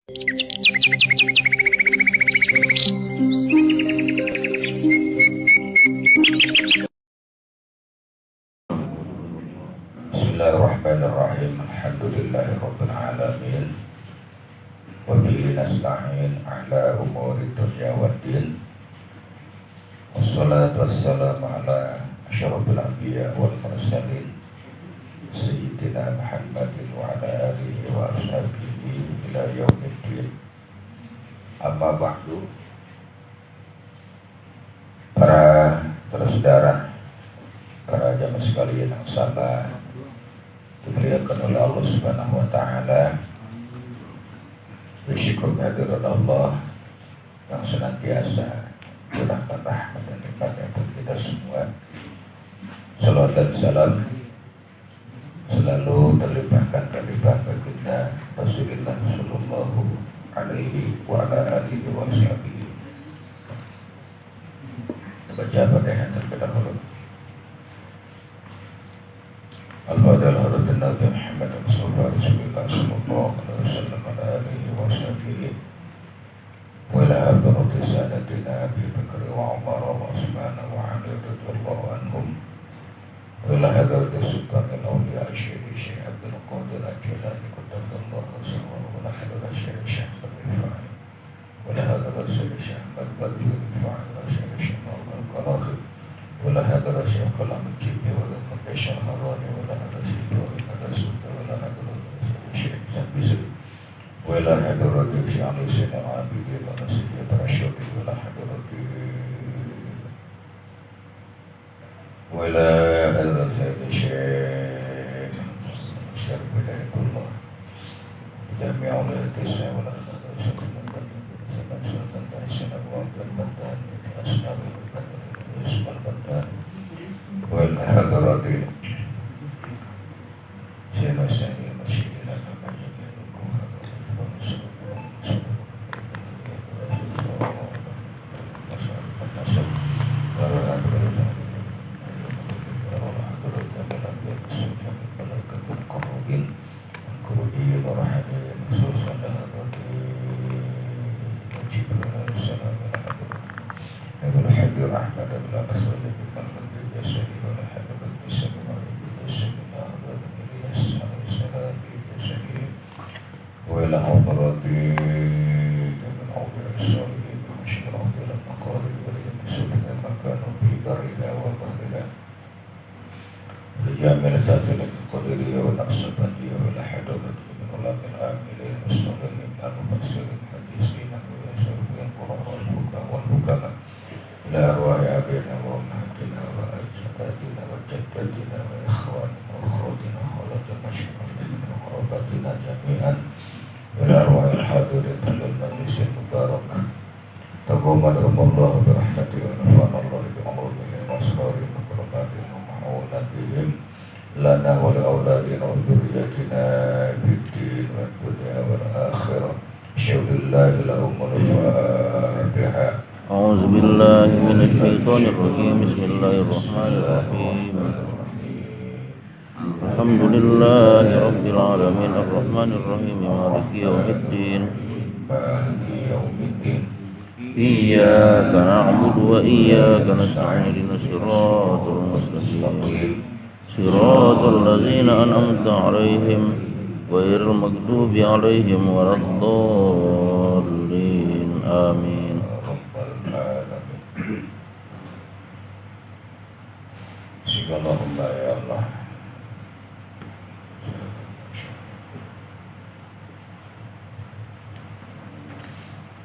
Bismillahirrahmanirrahim. Alhamdulillahirabbil alamin. Wa bihi nasta'in ala umuri dunya waddin. Wassalatu wassalamu ala asyrafil anbiya wal mursalin sayyidina Muhammadin wa ala alihi wa ashabihi ila yaumiddin. Amma ba'du. Para saudara, para jamaah sekalian yang sabar dimuliakan oleh Allah Subhanahu wa taala. Bersyukur kehadiran Allah yang senantiasa curahkan rahmat dan nikmatnya untuk kita semua. Salawat dan salam selalu terlimpahkan kelimpahan baginda Rasulullah sallallahu alaihi wa ala alihi wa sahbihi. Baca Fatihah terlebih dahulu. Al-Fatihah Haratin Nabi Muhammad Rasulullah sallallahu alaihi wasallam ala alihi wa sahbihi wa ila hadrati sadatina Abi Bakar wa Umar wa Utsman wa Ali radhiyallahu anhum wa ila hadrati sultanil awliya Syekh Abdul Qadir Al-Jilani qaddafallahu sirrahu wa la hadrati Syekh Al-Rifai wa la hadrati Syekh Al-Badri Al-Rifai wa Syekh Al-Qarahi wa la hadrati Syekh Al-Amjibi wa Syekh Al-Harani wa la hadrati Syekh ولا حضرت شيخ علي سيد العابدين ونسيب الرشد ولا حضرت ولا حضرت الشيخ شرف بداية الله جميع الاتساع ولا حضرت شيخ سمع سلطان تحسين أبواب البندان أسناب البندان اسم البندان ولا حضرت شيخ السعيد المرشد جامع الأساس القدرية والنقصبانية والحضارة من علماء العاملين المستقيمين المفسرين المحدثين والمسلمين القراء والحكماء إلى أرواح آبائنا وأمهاتنا وأجدادنا وجداتنا وإخواننا وأخواتنا وخالاتنا ومشايخنا وقراباتنا جميعا إلى أرواح الحاضرين في المجلس المبارك تقبلهم الله برحمته ونفعنا الله بعلومهم وأسرارهم وبركاتهم ومعونتهم لنا ولأولادنا وذريتنا في الدين والدنيا والآخرة. أشهد أن لا إله إلا الفاتحة. أعوذ بالله من الشيطان الرجيم. بسم الله الرحمن الرحيم. الحمد لله رب العالمين الرحمن الرحيم مالك يوم الدين. إياك نعبد وإياك نستعين اهدنا الصراط المستقيم صراط الذين أنعمت عليهم غير المغضوب عليهم ولا الضالين آمين. Allahumma ya Allah.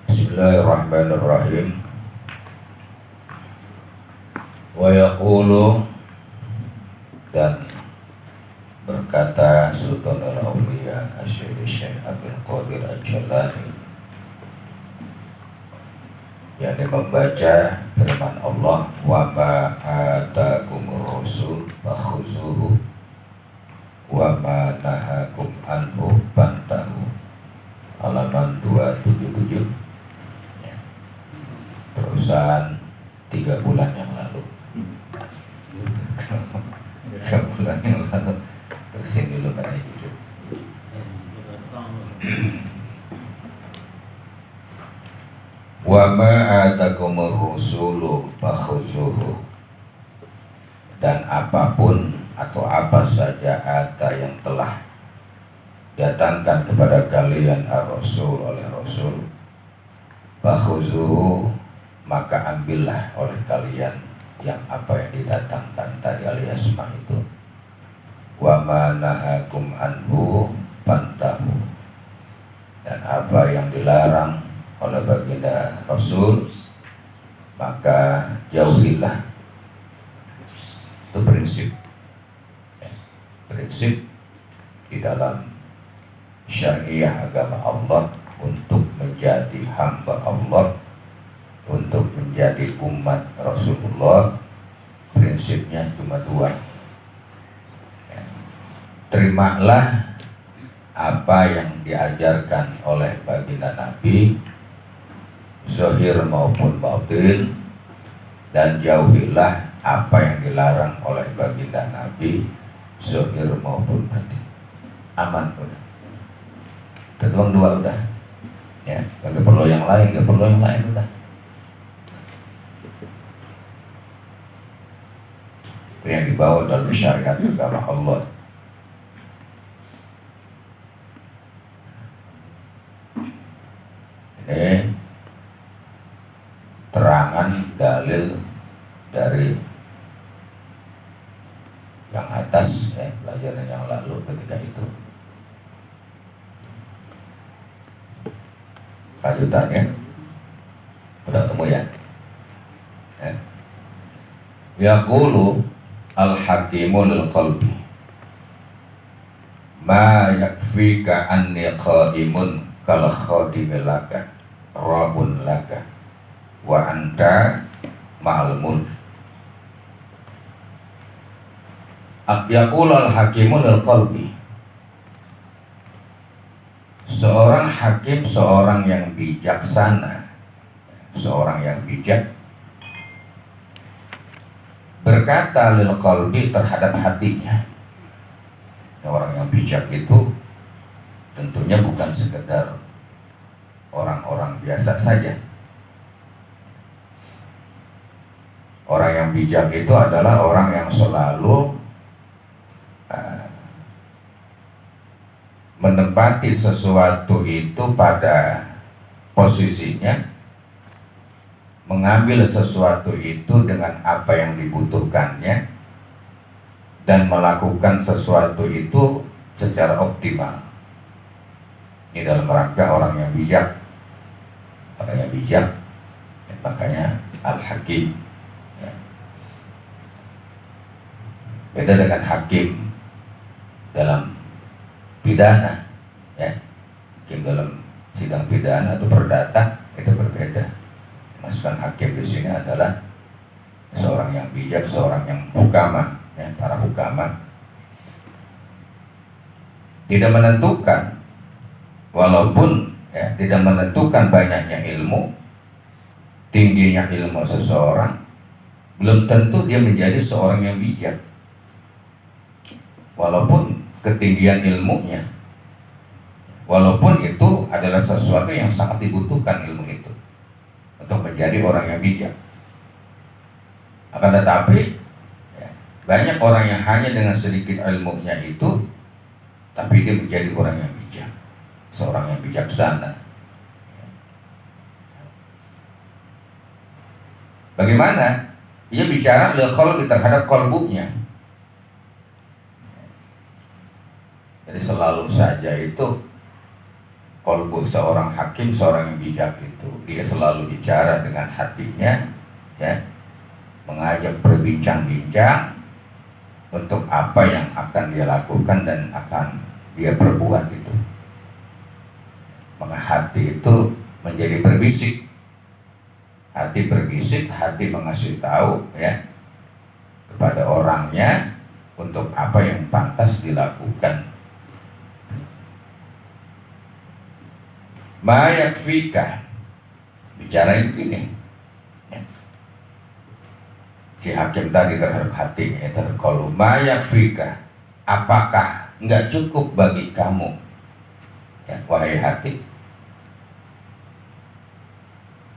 Bismillahirrahmanirrahim. Wa yaqulu, dan berkata Sultanul Auliya Syekh Abdul Qadir Al-Jilani, yakni membaca firman Allah, wa ma atakumur rasul fakhuzuhu wa ma nahakum anhu fantahu, halaman 277. Terusan 3 bulan yang lalu. 3 bulan yang lalu. Terusin dulu Pak Edi. Wa ma atakumur rusulu fakhuzuhu, dan apapun atau apa saja yang telah datangkan kepada kalian ar-rasul oleh rasul, fakhuzuhu, maka ambillah oleh kalian yang apa yang didatangkan tadi alias ma itu. Wa ma nahakum anhu fantahu, dan apa yang dilarang oleh baginda Rasul maka jauhilah. Itu prinsip prinsip di dalam syariah agama Allah untuk menjadi hamba Allah, untuk menjadi umat Rasulullah. Prinsipnya cuma dua. Terimalah apa yang diajarkan oleh baginda Nabi, zahir maupun batin, dan jauhilah apa yang dilarang oleh baginda Nabi, zahir maupun batin. Aman udah. Kedua dua udah. Ya, nggak perlu yang lain, udah. Itu yang dibawa dalam syariat agama Allah. Ini terangan dalil dari yang atas, pelajaran yang lalu ketika itu. Lanjutannya udah ketemu ya. Yaqulu al-hakimu lil qalbi ma yakfika anni qaimun kal khadimil laka rabun laka wa anta ma'al mulk. Yaqulu al-hakimu lil qalbi, seorang hakim, seorang yang bijaksana, seorang yang bijak berkata lil qalbi, terhadap hatinya. Orang yang bijak itu tentunya bukan sekedar orang-orang biasa saja. Orang yang bijak itu adalah orang yang selalu menempati sesuatu itu pada posisinya, mengambil sesuatu itu dengan apa yang dibutuhkannya, dan melakukan sesuatu itu secara optimal. Ini dalam rangka orang yang bijak. Orang yang bijak, makanya al-hakim. Beda dengan hakim dalam pidana, hakim dalam sidang pidana atau perdata itu berbeda. Masukan hakim di sini adalah seorang yang bijak, seorang yang hukama, para hukama tidak menentukan, walaupun tidak menentukan banyaknya ilmu, tingginya ilmu seseorang, belum tentu dia menjadi seorang yang bijak. Walaupun ketinggian ilmunya, walaupun itu adalah sesuatu yang sangat dibutuhkan ilmu itu untuk menjadi orang yang bijak. Akan tetapi banyak orang yang hanya dengan sedikit ilmunya itu, tapi dia menjadi orang yang bijak, seorang yang bijaksana. Bagaimana? Ia bicara qalbi, terhadap qalbunya. Jadi selalu saja itu qalbu seorang hakim, seorang yang bijak itu, dia selalu bicara dengan hatinya, mengajak berbincang-bincang untuk apa yang akan dia lakukan dan akan dia perbuat itu. Maka hati itu menjadi berbisik. Hati berbisik, hati mengasih tahu kepada orangnya untuk apa yang pantas dilakukan. Ma yakfika, bicara begini. Si hakim tadi terhadap hatinya, terhadap qalbu, ma yakfika, apakah enggak cukup bagi kamu, wahai hati,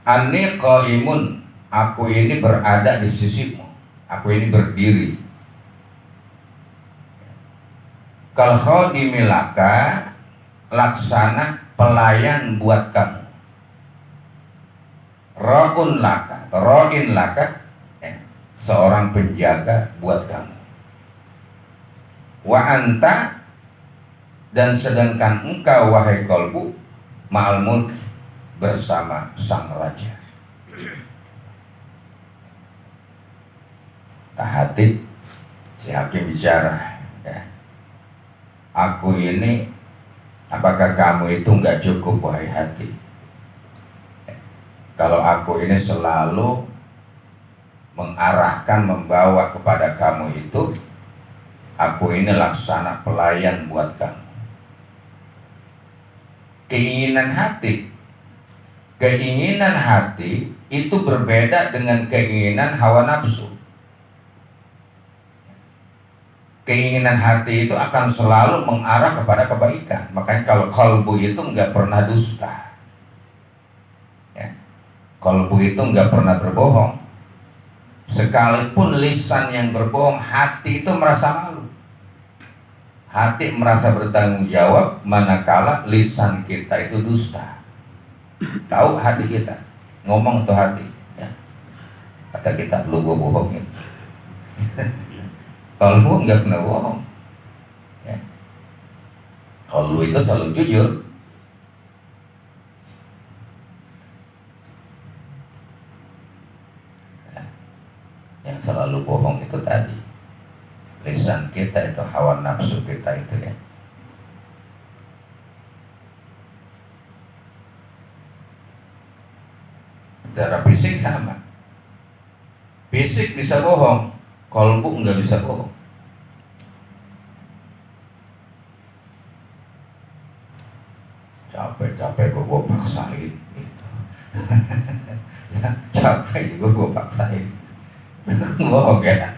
Anni qaimun, aku ini berada di sisimu, aku ini berdiri. Kal khadimi laka, laksana pelayan buat kamu. Ra'un laka, ra'in laka, seorang penjaga buat kamu. Wa anta, dan sedangkan engkau wahai qalbu, ma'al mulk, bersama sang raja. Hati si hakim bicara, ya. Aku ini, apakah kamu itu nggak cukup wahai hati? Kalau aku ini selalu mengarahkan, membawa kepada kamu itu, aku ini laksana pelayan buat kamu. Keinginan hati itu berbeda dengan keinginan hawa nafsu. Keinginan hati itu akan selalu mengarah kepada kebaikan. Makanya kalau kalbu itu nggak pernah dusta, ya. Kalbu itu nggak pernah berbohong. Sekalipun lisan yang berbohong, hati itu merasa malu. Hati merasa bertanggung jawab manakala lisan kita itu dusta. Tahu hati kita ngomong tuh hati, ya. Kata kita, lu gua bohongin. Kalau lu nggak pernah bohong, ya. Kalau lu itu selalu jujur. Yang selalu bohong itu tadi lisan kita, itu hawa nafsu kita itu, ya. Secara fisik sama, fisik bisa bohong, kalbu nggak bisa bohong. Capek-capek gue paksain gitu. Ya, capek juga gue paksain. Bohong ya.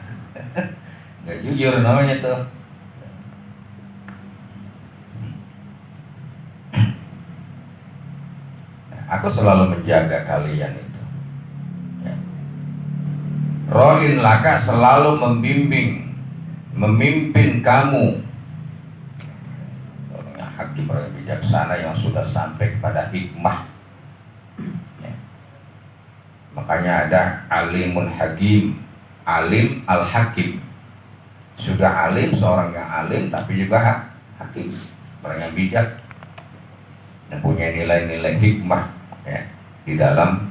Nggak jujur namanya tuh. Aku selalu menjaga kalian itu, ya. Ro'in laka, selalu membimbing, memimpin kamu. Orangnya hakim, orang bijaksana yang sudah sampai kepada hikmah, ya. Makanya ada alimun hakim, alim al-hakim. Sudah alim, seorang yang alim tapi juga hakim, orang yang bijak, yang punya nilai-nilai hikmah, ya, di dalam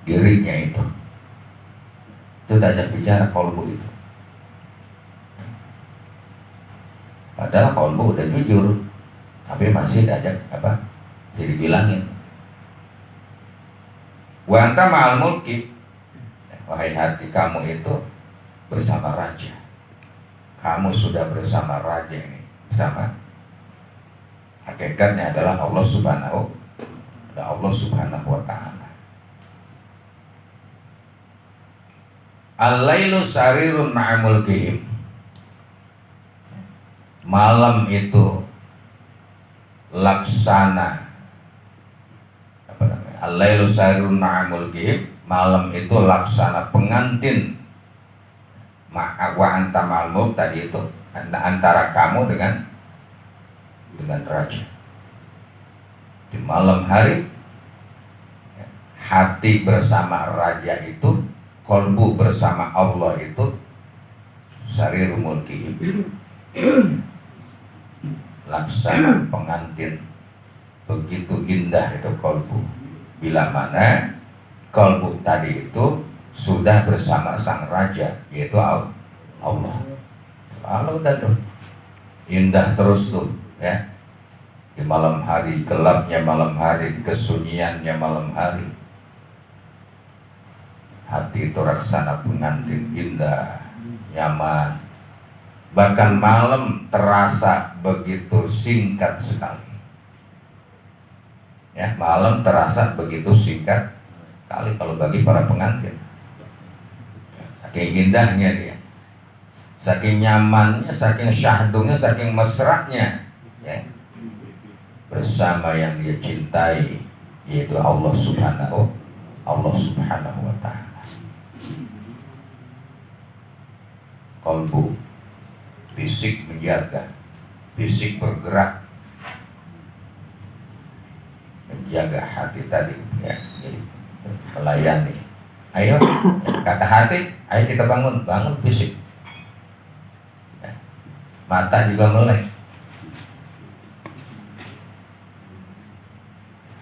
dirinya itu. Itu diajak bicara kalbu itu. Padahal kalbu udah jujur, tapi masih diajak apa? Jadi bilangin. Wa anta ma'al mulki, wahai hati, kamu itu bersama raja. Kamu sudah bersama raja ini, bersama. Hakikatnya adalah Allah Subhanahu wa ta'ala. Al-lailu sarirun ma'amul qihim. Malam itu laksana, apa namanya? Al-lailu sarirun ma'amul qihim. Malam itu laksana pengantin. Wa anta ma'al tadi itu antara kamu dengan raja. Di malam hari, hati bersama raja itu, kalbu bersama Allah itu sarirul mulki, laksana pengantin. Begitu indah itu kalbu. Bila mana kalbu tadi itu sudah bersama sang raja, yaitu Allah. Selalu dah tuh indah terus tuh, ya. Di malam hari, gelapnya malam hari, kesunyiannya malam hari, hati itu laksana pengantin, indah, nyaman. Bahkan malam terasa begitu singkat sekali, ya. Malam terasa begitu singkat sekali kalau bagi para pengantin. Saking indahnya dia, saking nyamannya, saking syahdungnya, saking mesranya, ya, bersama yang dia cintai, yaitu Allah Subhanahu Allah Subhanahu wa ta'ala. Qalbu, fisik menjaga, fisik bergerak, menjaga hati tadi ya, jadi melayani. Ayo, kata hati, ayo kita bangun fisik. Ya. Mata juga melek,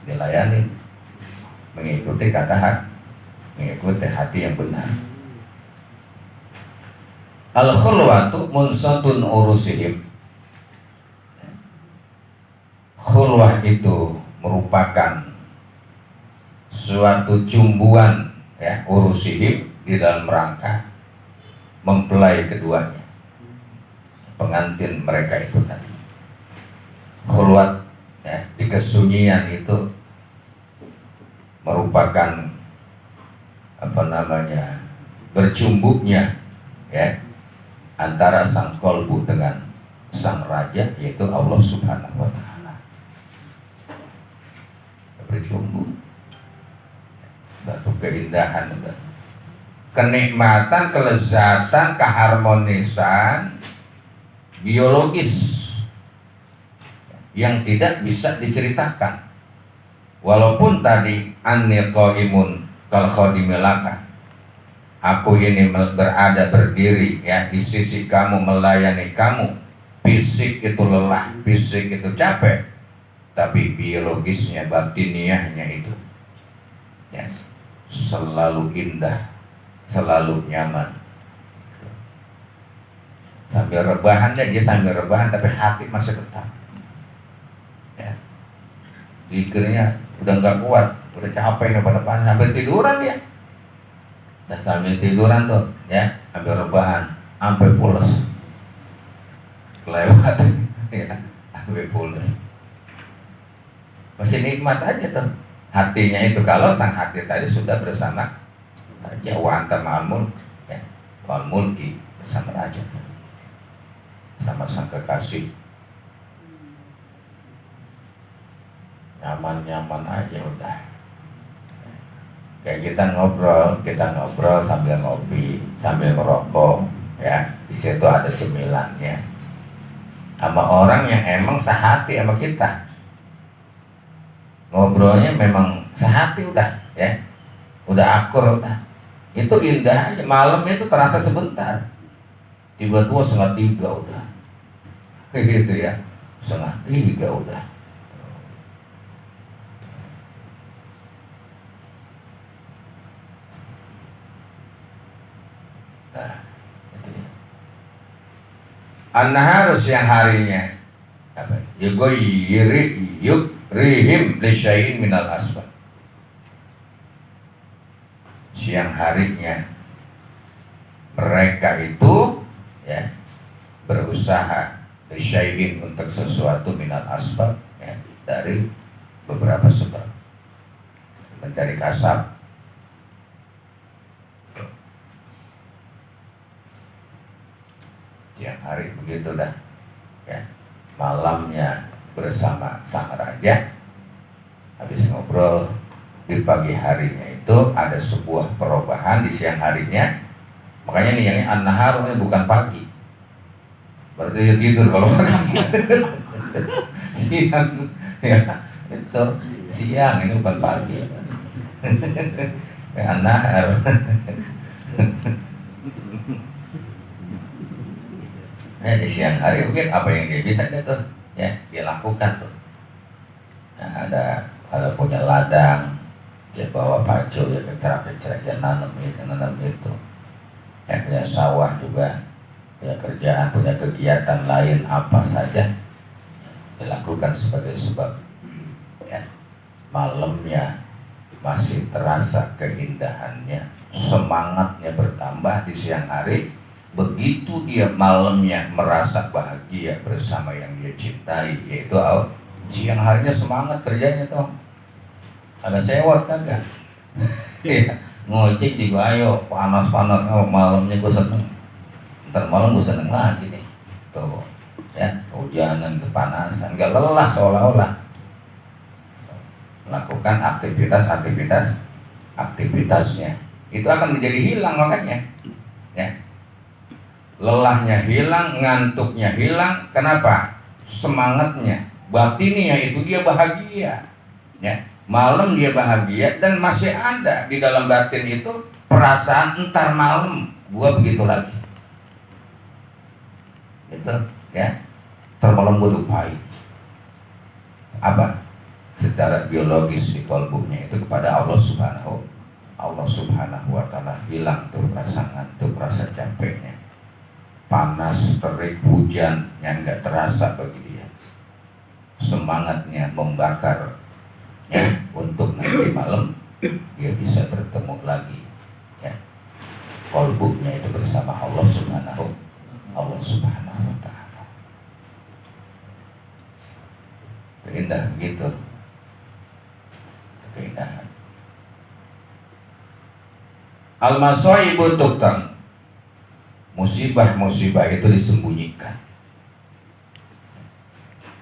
dilayani, mengikuti kata hati, mengikuti hati yang benar. Al-khulwatu munsatun urusihim. Khulwah itu merupakan suatu cumbuan ya, urusihim, di dalam rangka mempelai keduanya, pengantin mereka itu tadi. Khulwat ya, di kesunyian itu merupakan bercumbuknya ya antara sang kolbu dengan sang raja, yaitu Allah Subhanahu wa ta'ala. Bercumbu, satu keindahan, kenikmatan, kelezatan, keharmonisan biologis yang tidak bisa diceritakan. Walaupun tadi anni qaimun kal khadimilaka, aku ini berada berdiri ya di sisi kamu, melayani kamu. Fisik itu lelah, fisik itu capek, tapi biologisnya, batiniahnya itu ya selalu indah, selalu nyaman. Sambil rebahan dia sambil rebahan, tapi hati masih tetap ya. Pikirnya udah nggak kuat, udah capek nih pada sambil tiduran dia. Dan sambil tiduran tuh ya, ambil rebahan sampai pules, kelewat ya, sampai pules. Masih nikmat aja tuh hatinya itu, kalau sang hati tadi sudah bersama raja, wa anta ma'al mulk ya, wal mulki, bersama raja, sama sang kekasih. Nyaman-nyaman aja udah. Kayak kita ngobrol sambil ngopi, sambil merokok, ya. Di situ ada cemilannya. Sama orang yang emang sehati sama kita, ngobrolnya memang sehati udah, ya. Udah akur udah. Itu indah aja. Malam itu terasa sebentar. Tiba-tiba 2:30 udah. Kayak gitu ya. 2:30 udah. Nah, itu ya. An-nahar, siang harinya apa? Yugrihim lisyai'in minal asbab. Siang harinya mereka itu ya berusaha lisyai'in, untuk sesuatu, minal asbab ya, dari beberapa sebab, mencari kasab. Siang hari begitu dah ya, malamnya bersama sang raja, habis ngobrol. Di pagi harinya itu ada sebuah perubahan di siang harinya. Makanya nih yang an-nahar ini bukan pagi, berarti dia tidur kalau makan. Siang ya, itu siang, ini bukan pagi. An-nahar. Nah, di siang hari mungkin apa yang dia bisa tuh ya dia lakukan tuh. Nah, ada punya ladang, dia bawa pacu, ya kecerak-kecerak, dia nanam itu. Ya, punya sawah juga, punya kerjaan, punya kegiatan lain apa saja dilakukan sebagai sebab ya. Malamnya masih terasa keindahannya, semangatnya bertambah di siang hari. Begitu dia malamnya merasa bahagia bersama yang dia cintai, yaitu siang harinya semangat kerjanya tuh. Ada sewot kagak? Ngojek juga ayo, panas-panas, malamnya gue seneng. Ntar malam gue seneng lagi nih. Tuh, ya, kehujanan, kepanasan, gak lelah seolah-olah. Melakukan aktivitas aktivitasnya itu akan menjadi hilang makanya ya. Lelahnya hilang, ngantuknya hilang. Kenapa? Semangatnya, batinnya itu dia bahagia ya. Malam dia bahagia dan masih ada di dalam batin itu perasaan entar malam gua begitu lagi itu ya. Termalam gua lupai apa secara biologis di kalbunya itu kepada Allah Subhanahu wa Ta'ala. Hilang tuh rasa ngantuk, rasa capeknya, panas, terik, hujan yang nggak terasa bagi dia. Semangatnya membakar ya, untuk nanti malam dia bisa bertemu lagi ya. Kalbunya itu bersama Allah Subhanahu wa Ta'ala. Indah begitu, keindahan. Al-masaibu tuktam, musibah-musibah itu disembunyikan.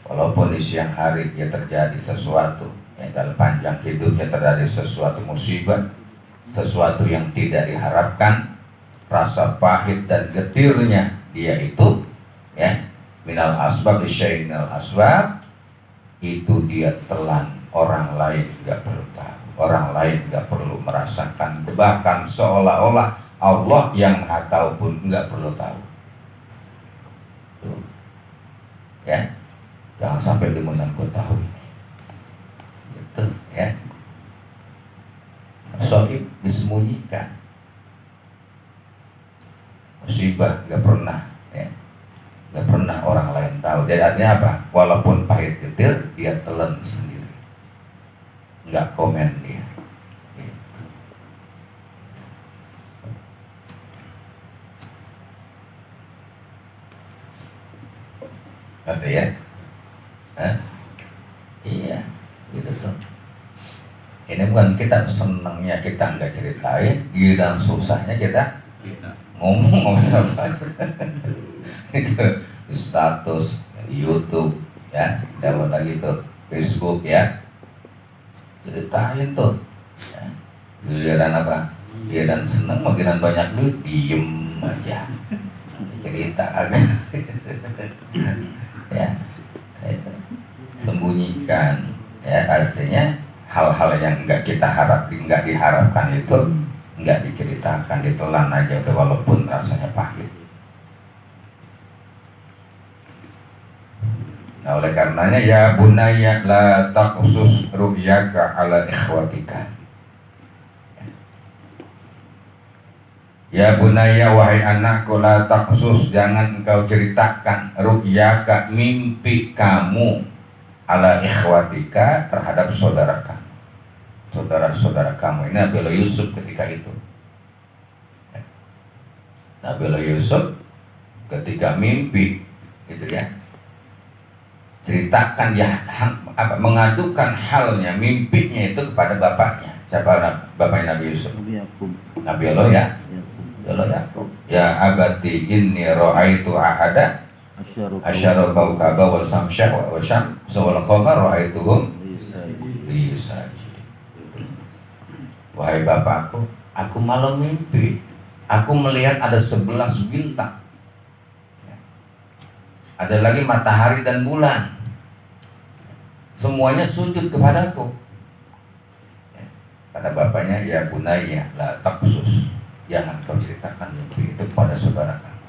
Walaupun di siang hari dia terjadi sesuatu, ya dalam panjang hidupnya terjadi sesuatu musibah, sesuatu yang tidak diharapkan, rasa pahit dan getirnya dia itu, ya minal asbab minal asbab, itu dia telan, orang lain nggak perlu tahu, orang lain nggak perlu merasakan, bahkan seolah-olah Allah yang Maha Tahu pun nggak perlu tahu. Tuh. Ya, jangan sampai demenanku tahu ini. Gitu ya. Sohib disembunyikan. Musibah nggak pernah, ya, nggak pernah orang lain tahu. Jadi artinya apa? Walaupun pahit getir, dia telan sendiri, nggak komen dia. Ada ya? Iya, gitu tuh. Ini bukan kita senangnya kita nggak ceritain, giliran susahnya kita ngomong apa? Itu di status, di YouTube, ya, dapat lagi tuh Facebook ya, ceritain tuh. Ya. Giliran apa? Giliran seneng, giliran banyak duit, diem aja, cerita agak. Ya, itu sembunyikan ya, artinya hal-hal yang nggak kita nggak diharapkan itu nggak diceritakan, ditelan aja udah, walaupun rasanya pahit. Nah oleh karenanya ya bunayya la taqsus ru'yaka ala ikhwatika. Ya bunayya, wahai anakku, la taqsus, jangan engkau ceritakan ru'yaka, mimpi kamu, ala ikhwatika, terhadap saudara kamu, saudara-saudara kamu. Ini Nabi Yusuf ketika itu. Nabi Yusuf ketika mimpi gitu ya, ceritakan ya, mengadukan halnya mimpinya itu kepada bapaknya. Siapa bapaknya Nabi Yusuf? Nabi Allah ya. Yakub, ya abati inni ra'aitu ahada asyara kawkaba wa samsya wa syamsa wal qamara ra'aituhum li sajid. Wahai bapakku, aku malam mimpi, aku melihat ada 11 bintang, ada lagi matahari dan bulan, semuanya sujud kepadaku. Kata bapaknya, ya bunayya la taqsus, jangan kau ceritakan mimpi itu kepada saudara kamu.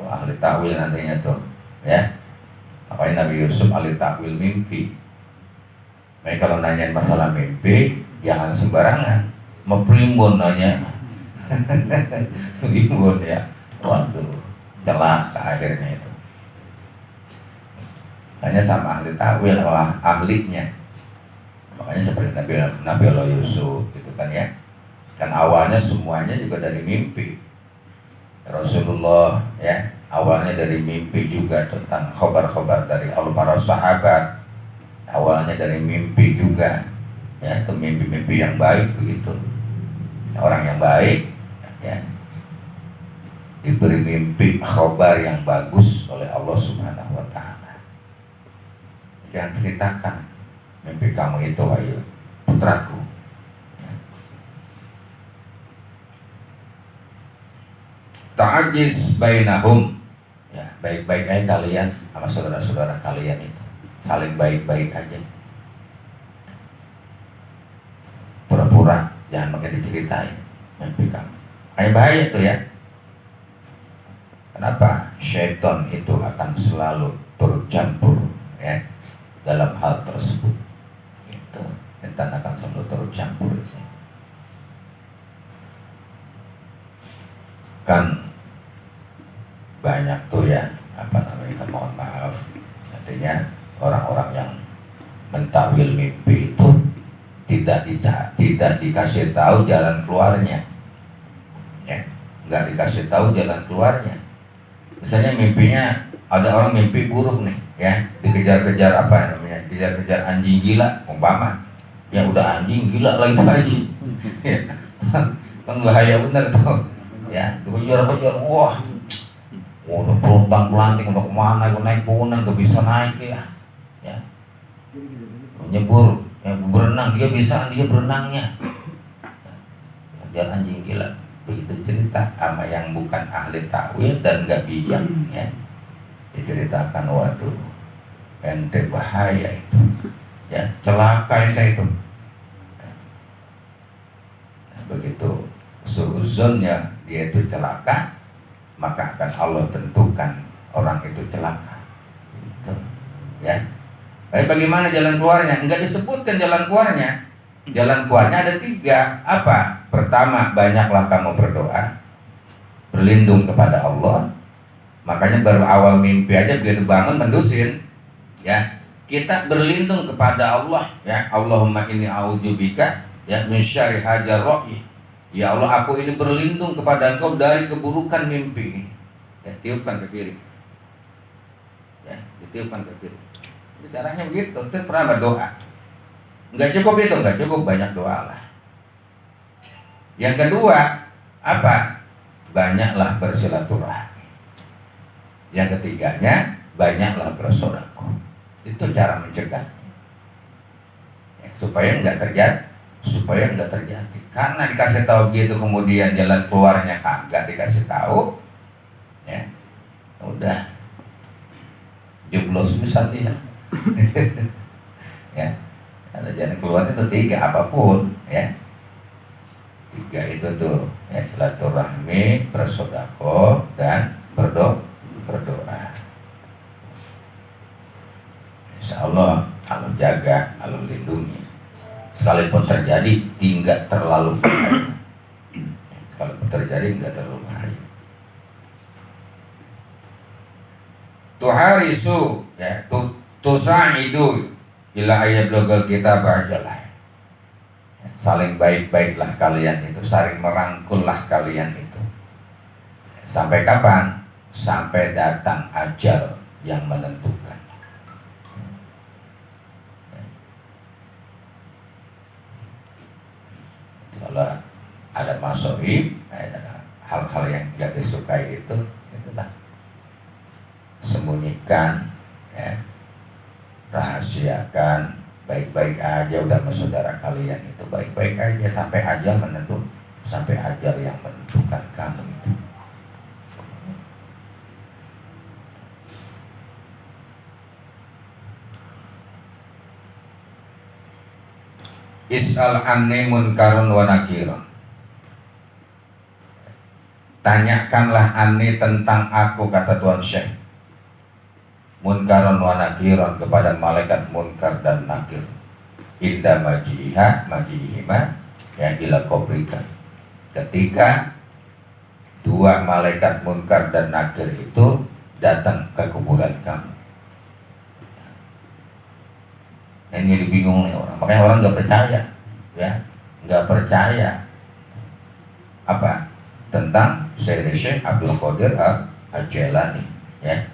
Ahli ta'wil nantinya tuh ya, makanya Nabi Yusuf ahli ta'wil mimpi. Mereka kalau nanyain masalah mimpi jangan sembarangan, memprimbon nanya. Primbon ya, waduh, celaka akhirnya itu. Hanya sama ahli ta'wil, ahlinya. Makanya seperti Nabi Allah Yusuf gitu kan ya, kan awalnya semuanya juga dari mimpi. Rasulullah ya, awalnya dari mimpi juga, tentang khabar-khabar dari Allah, para sahabat awalnya dari mimpi juga ya, itu mimpi-mimpi yang baik begitu. Orang yang baik ya diberi mimpi khabar yang bagus oleh Allah Subhanahu wa Ta'ala. Jangan ceritakan mimpi kamu itu wahai putraku. Ta'ajiz bainahum, ya baik-baik aja kalian sama saudara-saudara kalian itu, saling baik-baik aja, pura-pura, jangan pakai diceritain mimpi kamu. Kayak bahaya tuh ya. Kenapa? Syaitan itu akan selalu turut campur ya dalam hal tersebut. Itu setan akan selalu turut campur itu. Kan banyak tuh ya, mohon maaf, artinya orang-orang yang mentawil mimpi itu tidak dikasih tahu jalan keluarnya, ya, nggak dikasih tahu jalan keluarnya. Misalnya mimpinya ada orang mimpi buruk nih, ya, dikejar-kejar dikejar-kejar anjing gila, umpama, ya udah anjing gila lagi tuh anjing, ya, kan bahaya bener tuh, ya, dikejar-kejar, wah, udah pelontang-pelanting, udah kemana, udah naik punan, tuh bisa naik ya, nyebur, ya, berenang, dia berenangnya, kejar anjing gila. Begitu cerita sama yang bukan ahli takwil dan gak bijak, ya, diceritakan, waduh, ente bahaya itu, ya, celaka ente itu. Nah, begitu suuzonnya dia itu celaka, maka akan Allah tentukan orang itu celaka, gitu, ya. Tapi bagaimana jalan keluarnya? Enggak disebutkan jalan keluarnya. Jalan keluarnya ada 3. Apa? Pertama, banyaklah kamu berdoa, berlindung kepada Allah. Makanya baru awal mimpi aja begitu bangun mendusin, ya, kita berlindung kepada Allah, ya. Allahumma inni a'udzubika, ya, min syarri hadzal ra'i. Ya Allah, aku ini berlindung kepada Engkau dari keburukan mimpi. Ya, tiupkan ke kiri. Ya, ditiupkan ke kiri. Caranya begitu. Itu pernah berdoa. Enggak cukup itu, enggak cukup, banyak doa lah. Yang kedua, apa? Banyaklah bersilaturahmi. Yang ketiganya, banyaklah bersedekah. Itu cara mencegah, ya, supaya enggak terjadi. Karena dikasih tahu gitu, kemudian jalan keluarnya kagak dikasih tahu, ya, udah jeblos bisa dia. Ya, ada jalan keluar itu 3 apapun, ya. 3 itu tuh, ya, silaturahmi, bersedekah, dan berdoa. Insya Allah Allah jaga, Allah lindungi. Sekalipun terjadi tidak terlalu bahaya. Sekalipun terjadi tidak terlalu bahaya. Tuharisu, ya, tusa'idu ila ayablogol kita ba'ajalah. Saling baik-baiklah kalian itu, saling merangkullah kalian itu. Sampai kapan? Sampai datang ajal yang menentukan. Kalau ada masaib, ada hal-hal yang tidak disukai itu, itulah, sembunyikan, ya, rahasiakan, baik-baik aja udah sama saudara kalian itu, baik-baik aja sampai ajal yang menentukan kamu itu. Is'al anni munkarun wa nakirun. Tanyakanlah anni tentang aku, kata Tuan Syekh, munkarun wa nakirun, kepada malaikat munkar dan nakir. Inda majihima, ya, ila qabrika. Ketika 2 malaikat munkar dan nakir itu datang ke kuburan kamu. Ini dibingung nih orang, makanya orang nggak percaya, ya, nggak percaya apa tentang Syekh Abdul Qadir Al-Jailani, ya,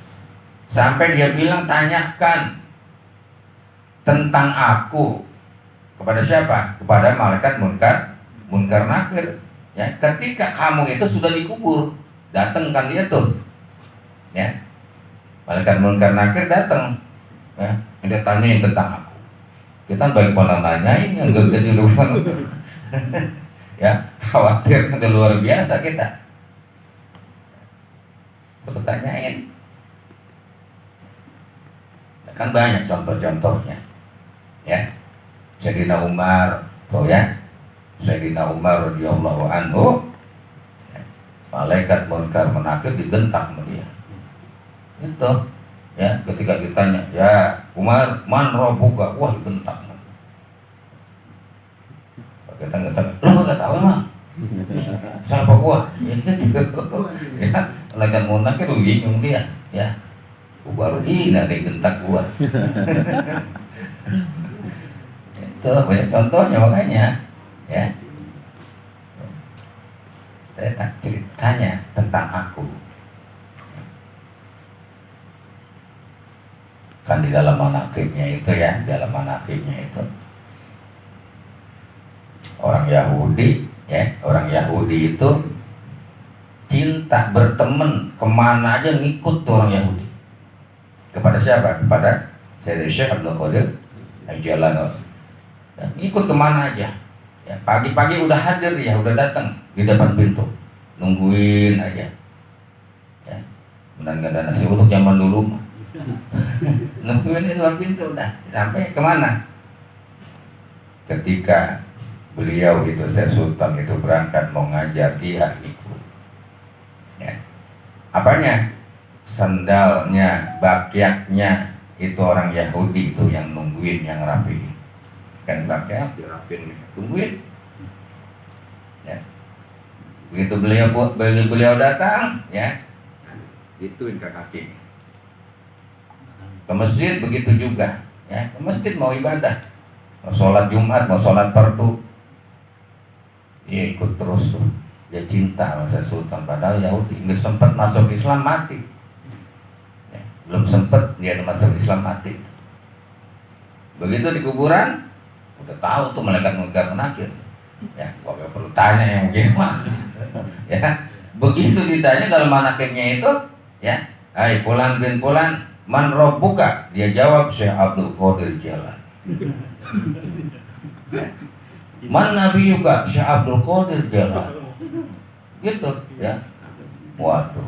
sampai dia bilang tanyakan tentang aku kepada siapa? Kepada malaikat munkar nakir, ya. Ketika kamu itu sudah dikubur, datang kan dia tuh, ya, malaikat munkar nakir datang, ya, dia tanyain tentang aku. Kita baik pada nanyain yang gede duluan. Ya, khawatir kan luar biasa kita. Bertanyain. Kan banyak contoh-contohnya. Ya. Sayyidina Umar, tuh ya. Sayyidina Umar radhiyallahu anhu, ya, malaikat munkar menakir digentak sama dia. Itu, ya, ketika ditanya, ya Umar, man rabbuka? Wah, digentak. Kita nggak tahu, lo nggak tahu emang siapa gua? Ya, ya, malaikat munkar lu bingung dia, ya. Baru ini ada gentak gua. Itu banyak contohnya makanya, ya. Saya ceritanya tentang aku. Kan di dalam manaqibnya itu ya, dalam manaqibnya itu orang Yahudi, ya, orang Yahudi itu cinta berteman kemana aja ngikut tuh orang Yahudi. Kepada siapa? Kepada Sayyidina Syekh Abdul Qadir Al-Jilani. Ngikut kemana aja. Ya, pagi-pagi udah hadir ya, udah datang di depan pintu, nungguin aja. Ya, dan nggak ada nasi uduk zaman dulu. Nungguin di depan pintu udah sampai kemana? Ketika beliau itu Syekh Sultan itu berangkat mau ngajar, dia ikut. Ya. Apanya? Sandalnya, bakyaknya itu orang Yahudi itu yang nungguin, yang rapi. Kan bakyak dirapin, tungguin. Ya. Begitu beliau datang, ya, ituin ke kaki. Ke masjid begitu juga, ya, ke masjid mau ibadah, mau sholat Jumat, mau sholat fardu, dia ikut terus tuh. Dia cinta sama Sultan, padahal Yahudi nggak sempat masuk Islam, mati. Ya, belum sempat dia masuk Islam, mati. Begitu di kuburan, udah tahu tuh malaikat munkar menakir. Ya, gak perlu tanya yang begini mah. Ya, begitu ditanya dalam manaqibnya itu, ya, hai Fulan bin Fulan, man rabbuka? Dia jawab, Syekh Abdul Qadir Jilani. Ya. Man nabiyuka? Syekh Abdul Qadir Jilani. Gitu, ya. Waduh,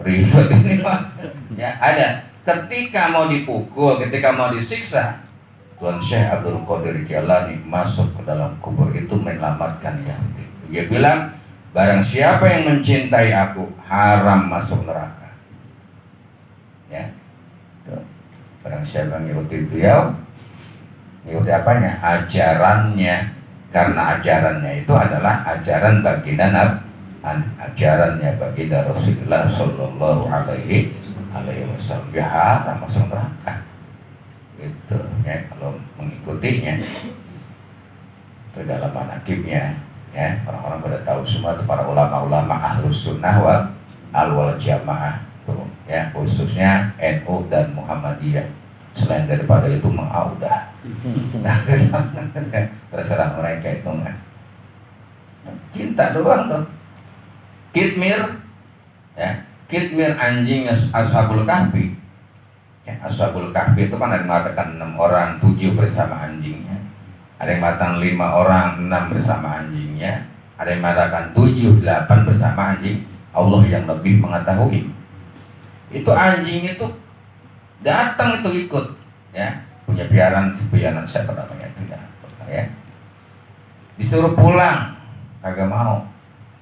ribet ini mah. Ya, ada. Ketika mau dipukul, ketika mau disiksa, Tuan Syekh Abdul Qadir Jilani masuk ke dalam kubur itu menyelamatkan Yahudi. Dia bilang, barang siapa yang mencintai aku, haram masuk neraka. Ya, tuh. Barang siapa yang mengikuti beliau, mengikuti apanya? Ajarannya. Karena ajarannya itu adalah ajaran baginda Nabi, ajarannya baginda Rasulullah Sallallahu Alaihi Wasallam. Ya haram masuk neraka. Itu ya, kalau mengikutinya itu dalam manaqibnya, ya, orang-orang pada tahu semua itu para ulama-ulama Ahlus Sunnah wal Jamaah tuh, ya, khususnya NU dan Muhammadiyah. Selain daripada itu mengaudah. Terserah mereka itu mah. Cinta doang tuh. Kitmir, ya, Kitmir anjing Ashabul Kahfi. Ya, Ashabul Kahfi itu kan ada yang mengatakan 6 orang, 7 bersama anjingnya. Ada yang mengatakan 5 orang, 6 bersama anjingnya. Ada yang mengatakan 7, 8 bersama anjing. Allah yang lebih mengetahui. Itu anjing itu datang itu ikut, ya, punya piaran siapa namanya itu, ya. Disuruh pulang, kagak mau.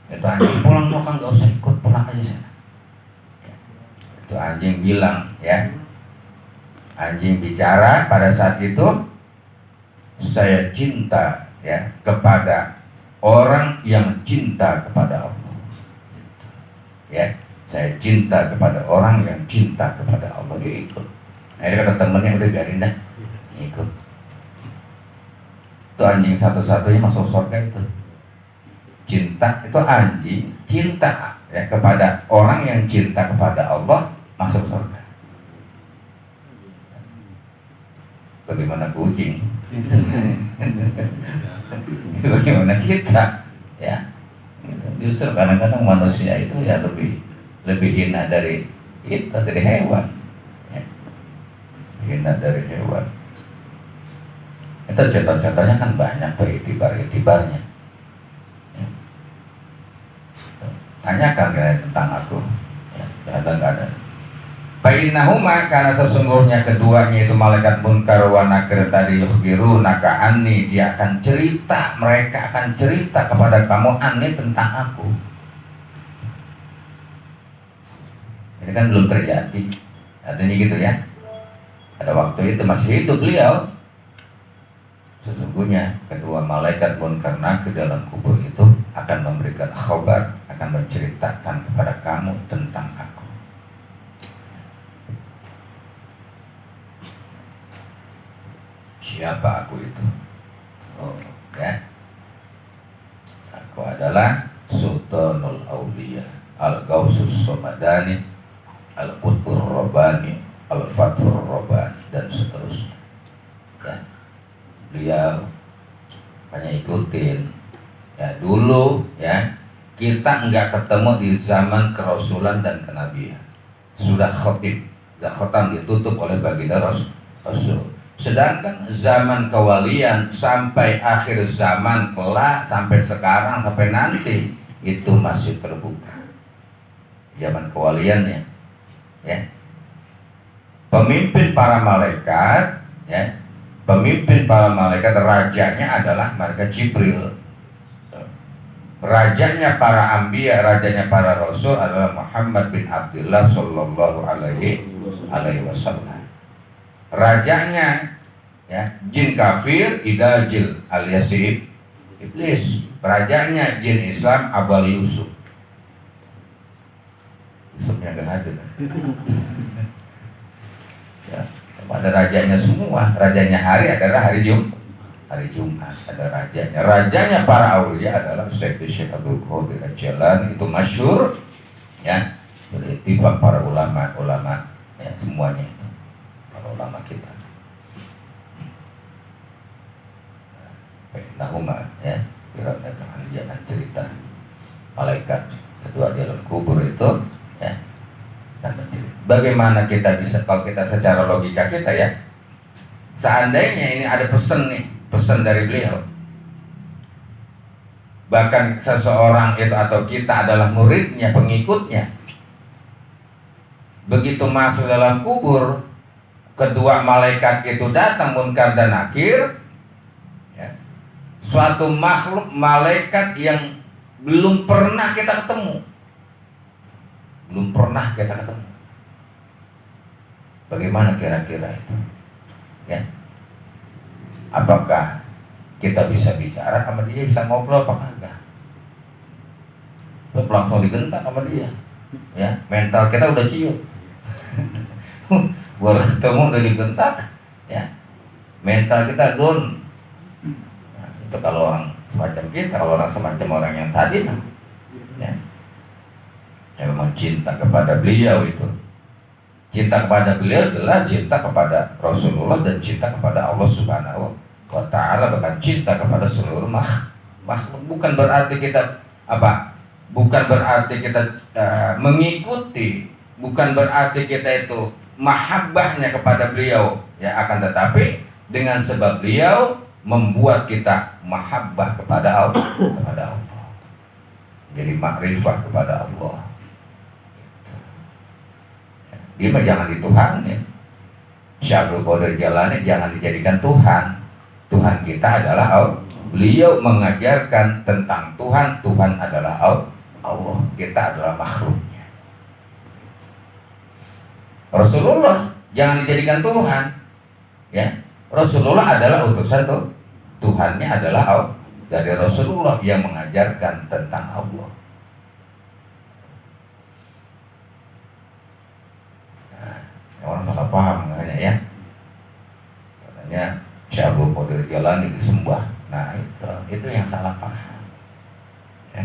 Itu anjing pulang, mau kan nggak usah ikut, pulang aja sana. Ya. Itu anjing bilang, ya. Anjing bicara pada saat itu, saya cinta, ya, kepada orang yang cinta kepada Allah. Ya, saya cinta kepada orang yang cinta kepada Allah. Dia ikut. Akhirnya kata temennya, udah biarin dah, ikut. Itu anjing satu-satunya masuk surga itu. Cinta itu anjing cinta, ya, kepada orang yang cinta kepada Allah, masuk surga. Bagaimana kucing? Bagaimana kita? Ya, justru kadang-kadang manusia itu ya lebih hina dari itu, dari hewan. Ya. Hina dari hewan. Atau contoh-contohnya kan banyak tuh itibar-itibarnya. Ya. Tanyakan tentang aku. Ya, ada. Fa'innahuma, karena sesungguhnya keduanya itu malaikat munkar wa nakir tadi yukhbirunaka anni, dia akan cerita, mereka akan cerita kepada kamu anni tentang aku. Ini kan belum terjadi. Artinya gitu ya. Pada waktu itu masih hidup beliau. Sesungguhnya kedua malaikat munkar nakir dalam kubur itu akan memberikan khabar, akan menceritakan kepada kamu tentang aku. Siapa aku itu? Oh, ya. Aku adalah Sultanul Auliya, Al-Gausus Somadani, Al-Qutbur Rabbani, Al-Fathur Rabbani, dan seterusnya. Ya. Beliau hanya ikutin. Ya, dulu ya kita enggak ketemu di zaman kerasulan dan kenabian. Sudah khotib, khotam ditutup oleh baginda Rasul. Sedangkan zaman kewalian sampai akhir zaman kelak, sampai sekarang, sampai nanti, itu masih terbuka. Zaman kewaliannya, ya. Pemimpin para malaikat, ya. Pemimpin para malaikat, rajanya adalah malaikat Jibril. Rajanya para anbiya, rajanya para rasul adalah Muhammad bin Abdullah sallallahu alaihi wasallam. Rajanya ya jin kafir Idajil alias iblis. Rajanya jin Islam Abal Yusuf. Yusufnya gak ada. Ya, ada rajanya semua. Rajanya hari adalah hari Jumat. Ada rajanya. Rajanya para aulia adalah Syekh Abdul Qadir Jailani, itu masyhur ya. Berittifaq para ulama ya, semuanya itu para ulama kita. Nahuma ya, kira-kira jangan cerita malaikat kedua di dalam kubur itu ya, dan mencerita. Bagaimana kita bisa, kalau kita secara logika kita ya, seandainya ini ada pesan dari beliau, bahkan seseorang itu atau kita adalah muridnya, pengikutnya, begitu masuk dalam kubur, kedua malaikat itu datang munkar dan nakir. Suatu makhluk malaikat yang belum pernah kita ketemu. Bagaimana kira-kira itu? Ya. Apakah kita bisa bicara sama dia, bisa ngobrol apa enggak? Terus langsung digentak sama dia. Ya, mental kita udah ciut. Baru ketemu udah digentak, ya. Mental kita down. Itu kalau orang semacam kita, kalau orang semacam orang yang tadi ya, yang memang cinta kepada beliau itu, cinta kepada beliau jelas cinta kepada Rasulullah dan cinta kepada Allah Subhanahu wa Ta'ala, bahkan cinta kepada seluruh makhluk. Bukan berarti kita mengikuti, bukan berarti kita itu mahabbahnya kepada beliau ya, akan tetapi dengan sebab beliau membuat kita mahabbah kepada Allah, jadi makrifah kepada Allah. Dia mah jangan dituhanin. Syekh Abdul Qadir Jailani jangan dijadikan Tuhan. Tuhan kita adalah Allah. Beliau mengajarkan tentang Tuhan. Tuhan adalah Allah. Kita adalah makhluknya. Rasulullah jangan dijadikan Tuhan. Ya, Rasulullah adalah utusan Tuhannya adalah Allah. Dari Rasulullah yang mengajarkan tentang Allah. Orang salah paham makanya ya, katanya Syekh Abdul Qadir Jailani disembah. Nah itu yang salah paham ya.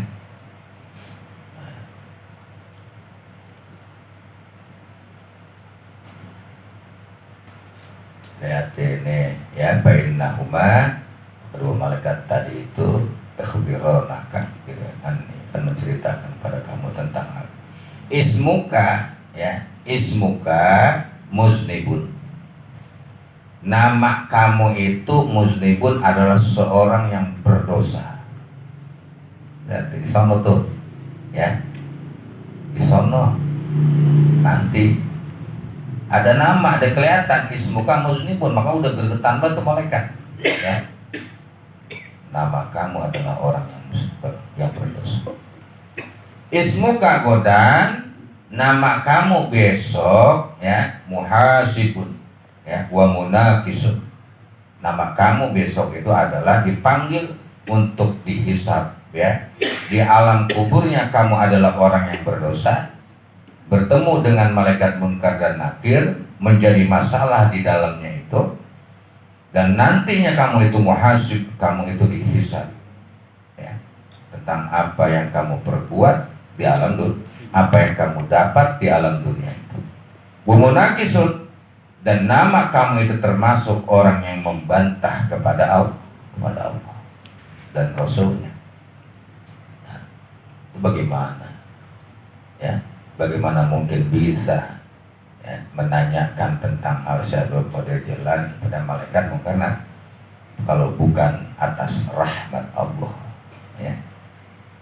Lihat ini ya, bainahuma, kedua malaikat tadi itu ikhbironaka, kan menceritakan kepada kamu tentang aku. Ismuka ya, ismuka muznibun, nama kamu itu muznibun adalah seorang yang berdosa. Berarti di sono tuh, ya, di sono nanti ada nama, ada kelihatan ismuka muznibun, maka udah gergetan banget tuh malaikat, ya. Nama kamu adalah orang yang berdosa. Ismuka godan, nama kamu besok, ya, muhasibun, ya, wa munakisun. Nama kamu besok itu adalah dipanggil untuk dihisab, ya. Di alam kuburnya kamu adalah orang yang berdosa, bertemu dengan malaikat munkar dan nakir, menjadi masalah di dalamnya itu, dan nantinya kamu itu muhasib, kamu itu dihisab, ya, tentang apa yang kamu perbuat di alam dunia, apa yang kamu dapat di alam dunia itu. Wumunakisun, dan nama kamu itu termasuk orang yang membantah kepada Allah dan Rasulnya. Nah, itu bagaimana? Ya, bagaimana mungkin bisa, ya, menanyakan tentang Al-Syadul Qadir Jilani kepada malaikat karena kalau bukan atas rahmat Allah, ya,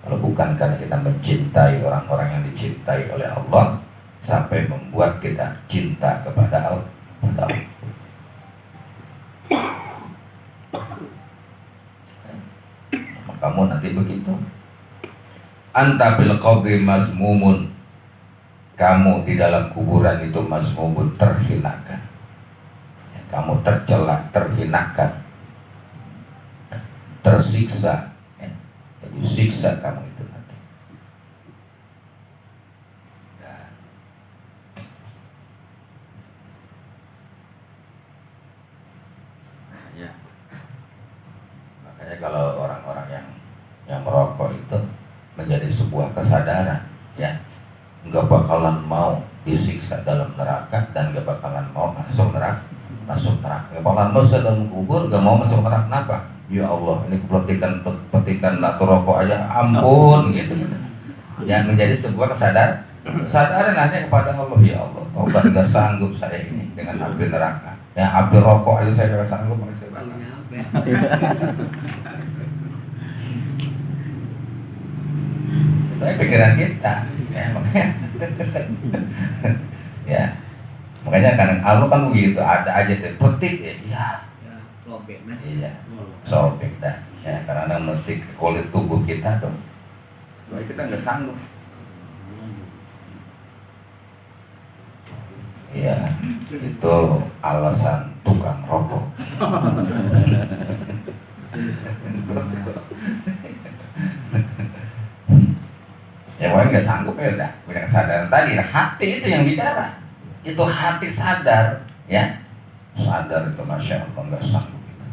kalau bukan karena kita mencintai orang-orang yang dicintai oleh Allah sampai membuat kita cinta kepada Allah. Kamu nanti begitu. Anta bil qabri mazmumun, kamu di dalam kuburan itu mazmumun, terhinakan, ya, kamu tercela, terhinakan, tersiksa, ya. Jadi siksa kamu itu nanti. Ya. Makanya kalau orang-orang yang merokok itu menjadi sebuah kesadaran, ya, nggak bakalan mau disiksa dalam neraka dan nggak bakalan mau masuk neraka, nggak bakalan masuk dalam kubur, nggak mau masuk neraka. Kenapa? Ya Allah, ini petikan latu rokok aja, ampun, gitu. Yang menjadi sebuah kesadaran hanya kepada Allah. Ya Allah, obat nggak sanggup saya ini dengan api neraka. Ya, api rokok aja saya nggak sanggup, makanya saya bakar. Itu pikiran kita, ya, makanya ya, makanya kadang Allah kan begitu, ada aja tuh petik, ya, iya, sobek dah, ya, karena metik kulit tubuh kita tuh, supaya kita nggak sanggup. Iya, itu alasan tukang rokok. Ya pokoknya nggak sanggup, ya udah, punya kesadaran tadi. Hati itu yang bicara, itu hati sadar, ya, sadar itu, masya Allah, nggak sanggup itu.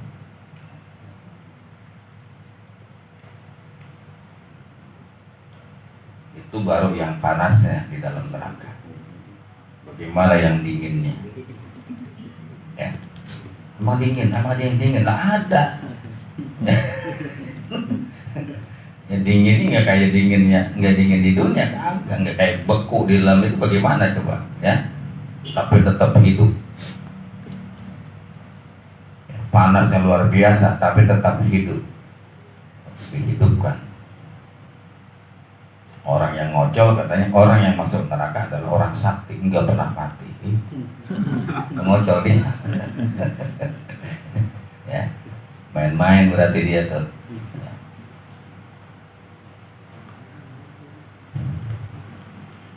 Itu baru yang panasnya di dalam neraka. Bagaimana yang dinginnya? Ya, emang dingin, emang ada yang dingin? Nggak ada. Ya, dingin ini nggak kayak dinginnya, nggak dingin di dunia, nggak kayak beku di dalam itu. Bagaimana coba, ya? Tapi tetap hidup. Panasnya luar biasa, tapi tetap hidup, dihidupkan. Orang yang ngocol katanya orang yang masuk neraka adalah orang sakti, nggak pernah mati. Ngocol dia. Ya, main-main berarti dia tuh.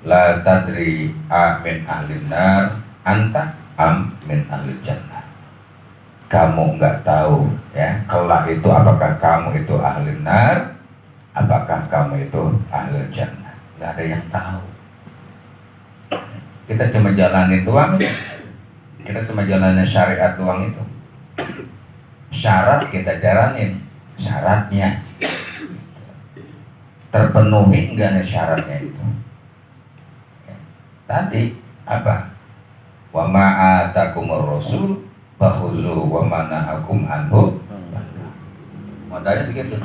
La tadri amin ahlin nar anta am min ahlil jannah. Kamu nggak tahu, ya, kelak itu apakah kamu itu ahlin nar, apakah kamu itu ahlil jannah. Nggak ada yang tahu. Kita cuma jalanin doang, kita cuma jalanin syariat doang itu. Syarat kita jalanin, syaratnya terpenuhi enggak nih syaratnya itu. Tadi apa? Wa ma'atakumur rasul fakhuzuhu wa mana'akum anhu. Modalnya segitu.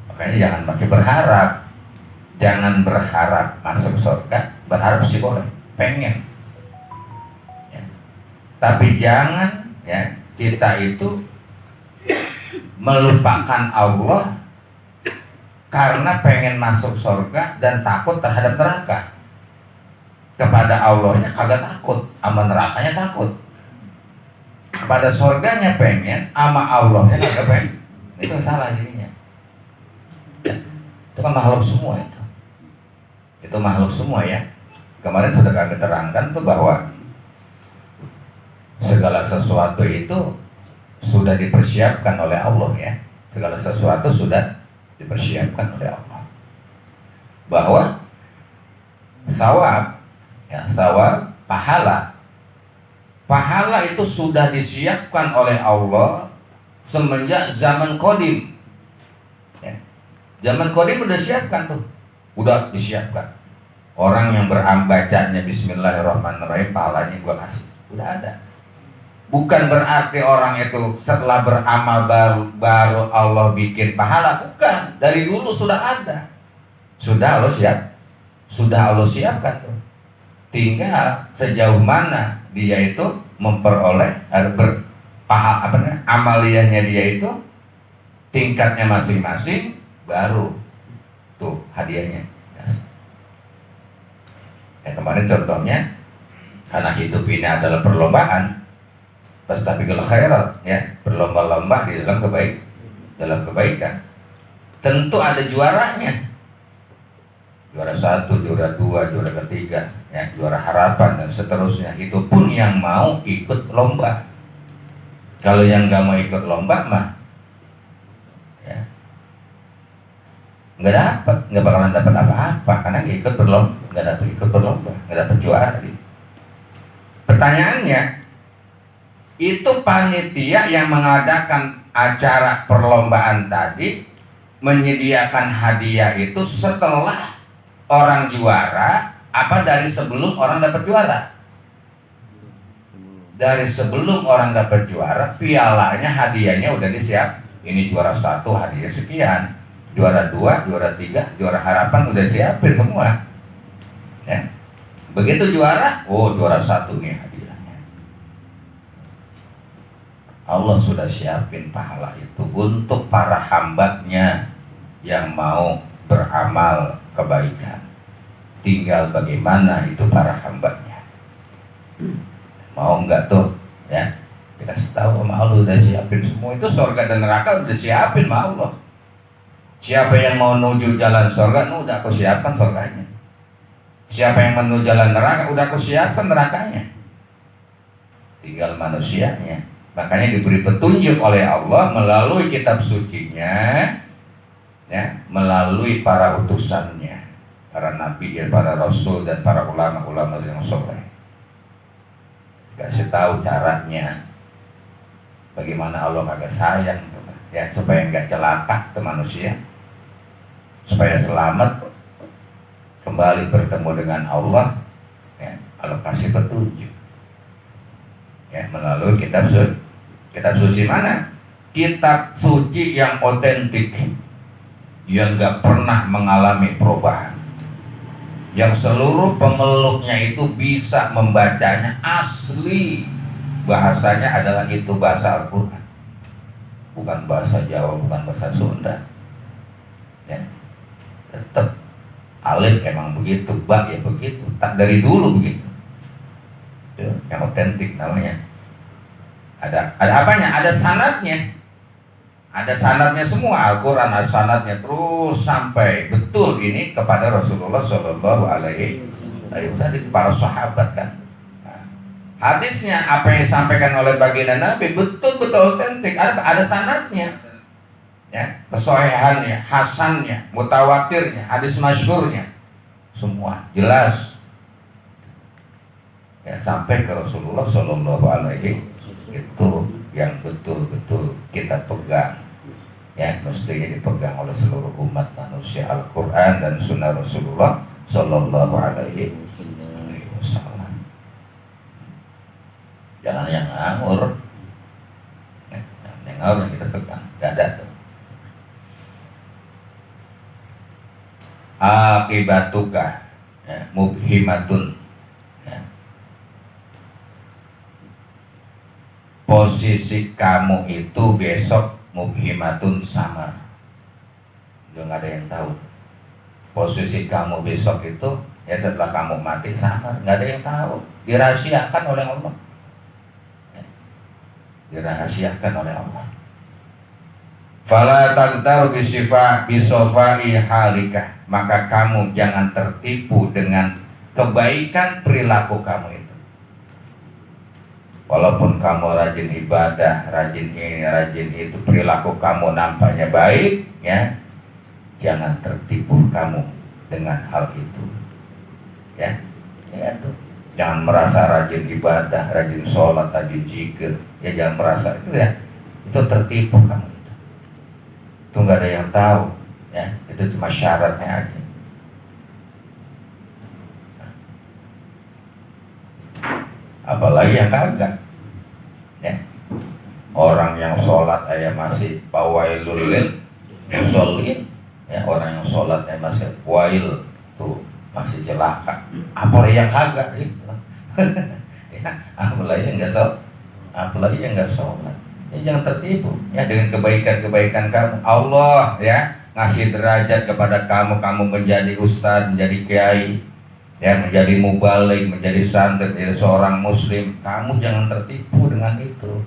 Makanya jangan makin berharap. Jangan berharap masuk surga, berharap sih boleh, pengen. Ya. Tapi jangan ya kita itu melupakan Allah karena pengen masuk surga dan takut terhadap neraka. Kepada Allahnya kagak takut, sama nerakanya takut. Kepada surganya pengen, sama Allahnya kagak pengen. Itu salah jadinya. Itu kan makhluk semua itu. Itu makhluk semua ya. Kemarin sudah kami terangkan tuh bahwa segala sesuatu itu sudah dipersiapkan oleh Allah ya. Segala sesuatu sudah dipersiapkan oleh Allah. Bahwa sawab ya, sawab pahala itu sudah disiapkan oleh Allah semenjak zaman qadim ya. Zaman qadim udah siapkan tuh, udah disiapkan. Orang yang bacanya bismillahirrahmanirrahim, pahalanya gua kasih, udah ada. Bukan berarti orang itu setelah beramal baru Allah bikin pahala, bukan. Dari dulu sudah ada, sudah Allah siapkan tuh. Tinggal sejauh mana dia itu memperoleh amaliyahnya dia itu tingkatnya masing-masing, baru tuh hadiahnya. Ya, kemarin contohnya, karena hidup ini adalah perlombaan, fastabiqul khairat ya, berlomba-lomba di dalam kebaikan. Tentu ada juaranya. Juara 1, juara 2, juara ketiga, ya, juara harapan dan seterusnya. Itu pun yang mau ikut lomba. Kalau yang nggak mau ikut lomba mah, ya, nggak bakalan dapat apa-apa karena nggak ikut berlomba, nggak dapat juara. Pertanyaannya, itu panitia yang mengadakan acara perlombaan tadi menyediakan hadiah itu setelah orang juara apa dari sebelum orang dapat juara? Dari sebelum orang dapat juara, pialanya, hadiahnya udah disiap. Ini juara 1 hadiah sekian, juara 2, juara 3, juara harapan udah siapin semua ya. Begitu juara, juara 1 nih hadiahnya. Allah sudah siapin pahala itu untuk para hambanya yang mau beramal kebaikan. Tinggal bagaimana itu para hambanya mau enggak tuh ya, dikasih tahu sama Allah, udah siapin semua itu, surga dan neraka udah siapin sama Allah. Siapa yang mau menuju jalan surga, udah aku siapkan surganya. Siapa yang menuju jalan neraka, udah aku siapkan nerakanya. Tinggal manusianya. Makanya diberi petunjuk oleh Allah melalui kitab sucinya ya, melalui para utusannya, para nabi, para rasul dan para ulama-ulama yang soleh. Kasih tahu caranya, bagaimana Allah kagak sayang ya, supaya nggak celaka ke manusia, supaya selamat kembali bertemu dengan Allah ya. Allah kasih petunjuk ya, melalui kitab suci mana? Kitab suci yang otentik, yang nggak pernah mengalami perubahan, yang seluruh pemeluknya itu bisa membacanya asli, bahasanya adalah itu bahasa Al-Quran, bukan bahasa Jawa, bukan bahasa Sunda ya. Tetap alif emang begitu, ba ya begitu, tak dari dulu begitu ya, yang otentik namanya. Ada apanya? Ada sanadnya. Ada sanadnya semua, Al-Quran ada sanadnya terus sampai betul ini kepada Rasulullah Shallallahu Alaihi Wasallam, para sahabat kan. Nah, hadisnya apa yang disampaikan oleh baginda Nabi betul-betul otentik, ada sanadnya, ya, kesohihannya, hasannya, mutawatirnya, hadis masyhurnya, semua jelas, ya, sampai ke Rasulullah Shallallahu Alaihi Wasallam. Itu yang betul-betul kita pegang ya, mestinya dipegang oleh seluruh umat manusia, Al-Quran dan Sunnah Rasulullah Sallallahu Alaihi Wasallam. Jangan yang ngawur, yang ngawur yang kita pegang, gak ada tuh. akibatuka, ya, mubhimatun, ya. Posisi kamu itu besok mubhimatun samar, nggak ada yang tahu. Posisi kamu besok itu ya setelah kamu mati samar, nggak ada yang tahu, dirahasiakan oleh Allah, ya. Dirahasiakan oleh Allah. Fala tagtaru bisofai halika, maka kamu jangan tertipu dengan kebaikan perilaku kamu itu. Walaupun kamu rajin ibadah, rajin ini, rajin itu, perilaku kamu nampaknya baik, ya, jangan tertipu kamu dengan hal itu, ya, ya tuh. Jangan merasa rajin ibadah, rajin sholat, rajin zikir, ya jangan merasa itu, ya, itu tertipu kamu. Itu nggak ada yang tahu, ya, itu cuma syaratnya aja. Apalagi yang kagak, ya, orang yang sholat aja masih fawailul lil musholin, ya, orang yang sholatnya masih wail tuh masih celaka, apalagi yang kagak itu. Ya, apalagi yang nggak sholat, apalagi yang nggak sholat. Ya, jangan tertipu, ya, dengan kebaikan-kebaikan kamu. Allah, ya, ngasih derajat kepada kamu, kamu menjadi ustadz, menjadi kiai, ya, menjadi mubalik, menjadi santri, menjadi seorang muslim. Kamu jangan tertipu dengan itu,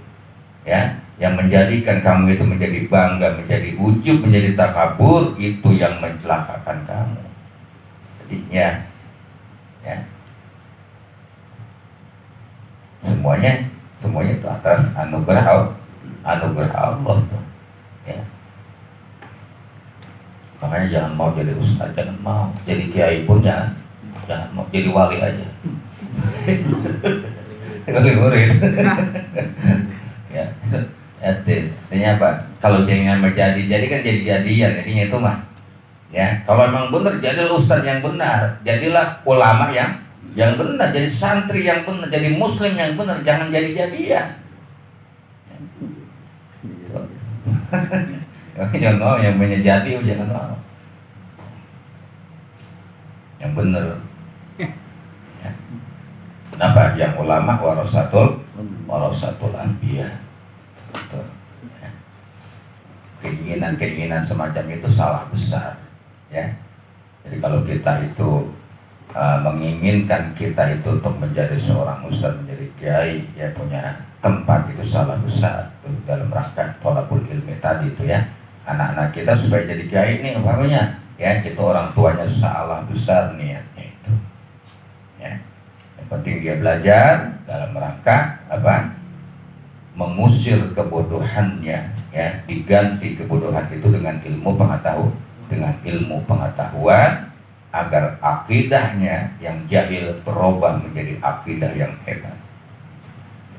ya. Yang menjadikan kamu itu menjadi bangga, menjadi ujub, menjadi takabur, itu yang mencelakakan kamu. Jadinya, ya, semuanya itu atas anugerah Allah tuh, ya. Makanya jangan mau jadi ustaz, jangan mau jadi kiai pun jangan mau jadi wali aja. Wali murid. Ya, artinya apa? Kalau jangan jadi kan jadi-jadian, jadinya itu mah. Ya, kalau memang benar jadilah ustaz yang benar, jadilah ulama yang benar, jadi santri yang benar, jadi muslim yang benar, jangan jadi-jadian. Jangan mau yang menyejati, jangan mau yang benar, ya. Kenapa? Yang ulama warasatul anbiya, ya. Keinginan semacam itu salah besar, ya. Jadi kalau kita itu menginginkan kita itu untuk menjadi seorang ustaz, menjadi kiai, ya, punya tempat, itu salah besar tuh, dalam rangka thalabul ilmi tadi itu, ya. Anak-anak kita supaya jadi kiai ini umpamanya, ya, itu orang tuanya salah besar niatnya itu, ya. Yang penting dia belajar dalam rangka apa? Mengusir kebodohannya, ya, diganti kebodohan itu dengan ilmu pengetahuan, agar akidahnya yang jahil berubah menjadi akidah yang hebat.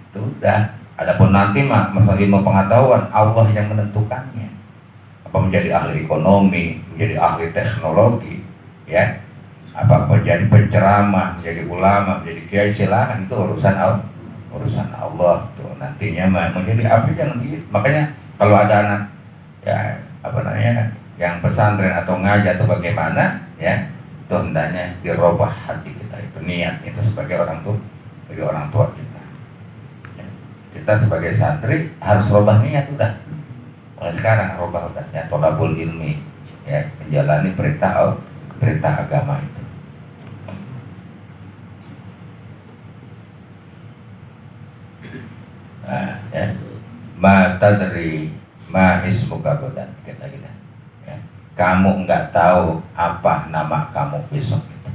Itu udah. Adapun nanti mah masalah ilmu pengetahuan, Allah yang menentukannya. Apa menjadi ahli ekonomi, menjadi ahli teknologi, ya, apa menjadi penceramah, menjadi ulama, menjadi kiai, silakan, itu urusan Allah tuh. Nantinya mah menjadi apa jangan gitu. Makanya kalau ada anak, ya, apa namanya, yang pesantren atau ngaji atau bagaimana, ya, itu hendaknya dirubah hati kita itu, niat itu sebagai orang tua kita, ya. Kita sebagai santri harus rubah niat udah. Mulai sekarang rubah udah, ya, thalabul ilmi, ya, menjalani perintah agama itu. Nah, ya, ma tadri ma ismuka godan, kita gitu, ya. Kamu nggak tahu apa nama kamu besok itu,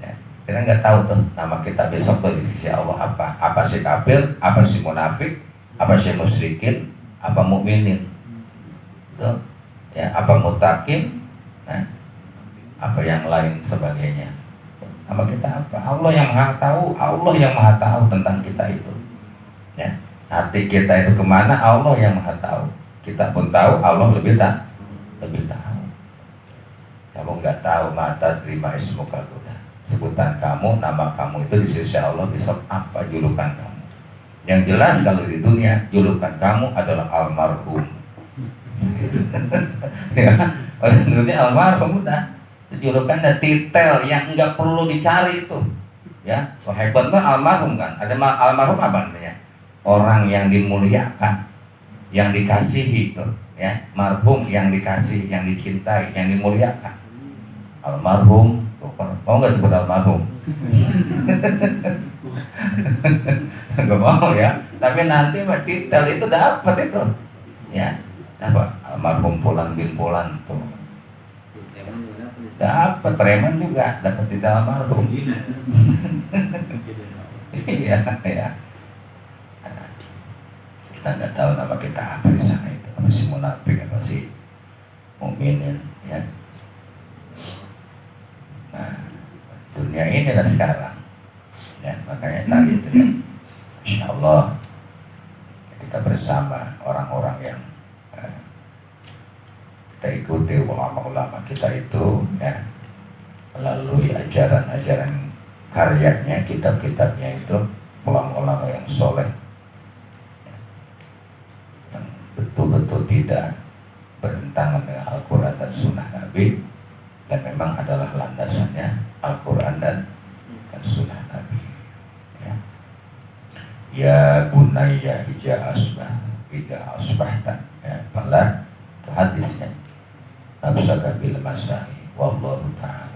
ya. Kita nggak tahu tuh nama kita besok tuh di sisi Allah apa si kafir, apa si munafik, apa si musyrikin, apa mukminin, tuh, ya, apa mutakin, nah, apa yang lain sebagainya. Nama kita apa? Allah yang maha tahu tentang kita itu, ya. Hati kita itu kemana, Allah yang maha tahu. Kita pun tahu, Allah lebih tahu. Kamu nggak tahu, mata terima ismuka godan, sebutan kamu, nama kamu itu di sisi Allah besok apa julukan kamu. Yang jelas kalau di dunia julukan kamu adalah almarhum. Ya, Orang dulunya almarhum udah. Julukannya titel yang nggak perlu dicari itu. Ya, so hebatnya almarhum kan. Ada almarhum apa namanya? Orang yang dimuliakan, yang dikasihi itu, ya. Marhum yang dikasih, yang dicintai, yang dimuliakan. Almarhum, mau nggak sebut almarhum? Nggak mau ya. Tapi nanti titel itu dapat itu, ya. Apa? Almarhum Fulan bin Fulan tuh. Dapat preman juga, dapat titel almarhum. Iya, ya. Kita nggak tahu nama kita apa di sana itu, masih munafik, masih mukminin, ya. Nah, dunia inilah sekarang, ya. Makanya tadi itu ya, Insya Allah kita bersama orang-orang yang kita ikuti ulama-ulama kita itu, ya, melalui ajaran-ajaran karyanya, kitab-kitabnya itu, ulama-ulama yang soleh, yang betul-betul tidak bertentangan dengan Al-Quran dan Sunnah Nabi, dan memang adalah landasannya Al-Quran dan Sunnah Nabi. Ya bunayya ija asbahtan, ya, pala itu hadisnya. Nafsaka bil masai wallahu ta'ala